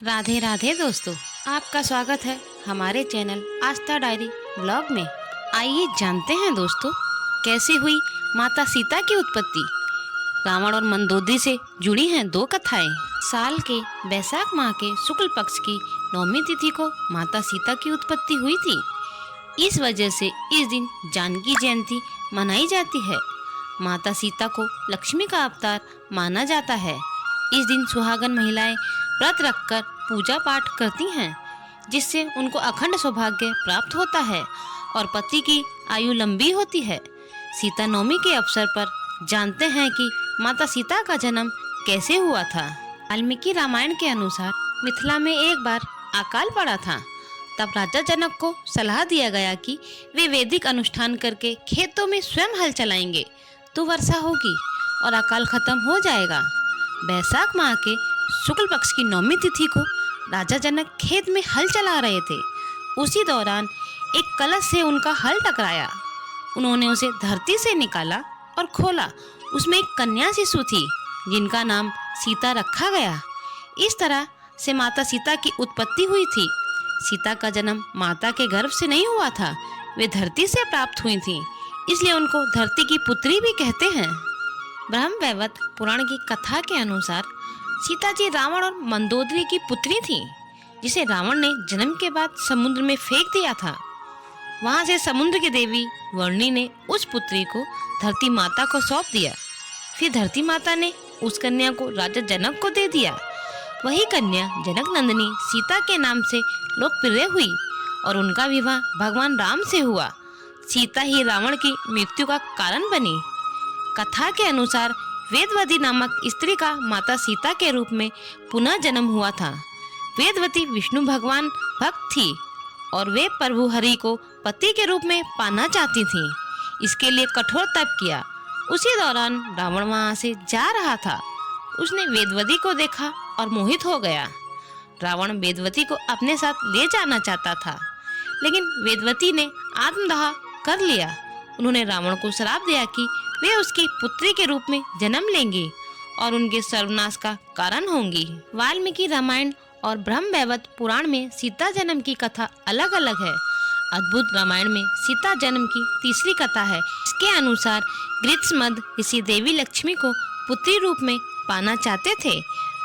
राधे राधे दोस्तों, आपका स्वागत है हमारे चैनल आस्था डायरी ब्लॉग में। आइए जानते हैं दोस्तों, कैसे हुई माता सीता की उत्पत्ति। रावण और मंदोदरी से जुड़ी हैं दो कथाएं। साल के बैसाख माह के शुक्ल पक्ष की 9वीं तिथि को माता सीता की उत्पत्ति हुई थी। इस वजह से इस दिन जानकी जयंती मनाई जाती है। माता सीता को लक्ष्मी का अवतार माना जाता है। इस दिन सुहागन महिलाएं व्रत रखकर पूजा पाठ करती हैं, जिससे उनको अखंड सौभाग्य प्राप्त होता है और पति की आयु लंबी होती है। सीता नवमी के अवसर पर जानते हैं कि माता सीता का जन्म कैसे हुआ था। वाल्मीकि रामायण के अनुसार मिथिला में एक बार अकाल पड़ा था। तब राजा जनक को सलाह दिया गया कि वे वैदिक अनुष्ठान करके खेतों में स्वयं हल चलाएंगे तो वर्षा होगी और अकाल खत्म हो जाएगा। बैसाख माह के शुक्ल पक्ष की 9वीं तिथि को राजा जनक खेत में हल चला रहे थे। उसी दौरान एक कलश से उनका हल टकराया। उन्होंने उसे धरती से निकाला और खोला। उसमें एक कन्या शिशु थी, जिनका नाम सीता रखा गया। इस तरह से माता सीता की उत्पत्ति हुई थी। सीता का जन्म माता के गर्भ से नहीं हुआ था, वे धरती से प्राप्त हुई थीं, इसलिए उनको धरती की पुत्री भी कहते हैं। ब्रह्मवैवर्त पुराण की कथा के अनुसार सीता जी रावण और मंदोदरी की पुत्री थी, जिसे रावण ने जन्म के बाद समुद्र में फेंक दिया था। वहां से समुद्र की देवी वर्णी ने उस पुत्री को धरती माता को सौंप दिया। फिर धरती माता ने उस कन्या को राजा जनक को दे दिया। वही कन्या जनक नंदिनी सीता के नाम से लोकप्रिय हुई और उनका विवाह भगवान राम से हुआ। सीता ही रावण की मृत्यु का कारण बनी। कथा के अनुसार वेदवती नामक स्त्री का माता सीता के रूप में पुनः जन्म हुआ था। वेदवती विष्णु भगवान भक्त थी और वे प्रभु हरि को पति के रूप में पाना चाहती थी। इसके लिए कठोर तप किया। उसी दौरान रावण वहां से जा रहा था। उसने वेदवती को देखा और मोहित हो गया। रावण वेदवती को अपने साथ ले जाना चाहता था, लेकिन वेदवती ने आत्मदाह कर लिया। उन्होंने रावण को श्राप दिया कि वे उसकी पुत्री के रूप में जन्म लेंगे और उनके सर्वनाश का कारण होंगी। वाल्मीकि रामायण और ब्रह्मवैवर्त पुराण में सीता जन्म की कथा अलग अलग है। अद्भुत रामायण में सीता जन्म की तीसरी कथा है। इसके अनुसार ग्रीष्मद ऋषि देवी लक्ष्मी को पुत्री रूप में पाना चाहते थे।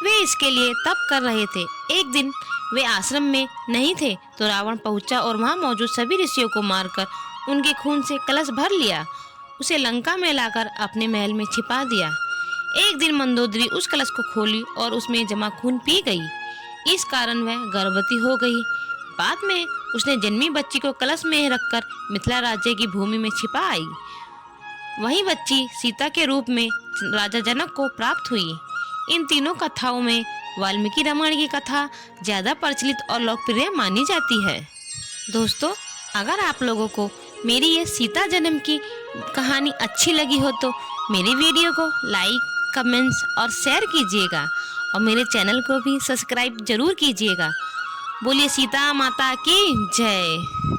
वे इसके लिए तप कर रहे थे। एक दिन वे आश्रम में नहीं थे तो रावण पहुंचा और वहां मौजूद सभी ऋषियों को मारकर उनके खून से कलश भर लिया। उसे लंका में लाकर अपने महल में छिपा दिया। एक दिन मंदोदरी उस कलश को खोली और उसमें जमा खून पी गई। इस कारण वह गर्भवती हो गई। बाद में उसने जन्मी बच्ची को कलश में रखकर मिथिला राज्य की भूमि में छिपा आई। वही बच्ची सीता के रूप में राजा जनक को प्राप्त हुई। इन तीनों कथाओं में वाल्मीकि रामायण की कथा ज्यादा प्रचलित और लोकप्रिय मानी जाती है। दोस्तों, अगर आप लोगों को मेरी ये सीता जन्म की कहानी अच्छी लगी हो तो मेरी वीडियो को लाइक, कमेंट्स और शेयर कीजिएगा और मेरे चैनल को भी सब्सक्राइब जरूर कीजिएगा। बोलिए सीता माता की जय।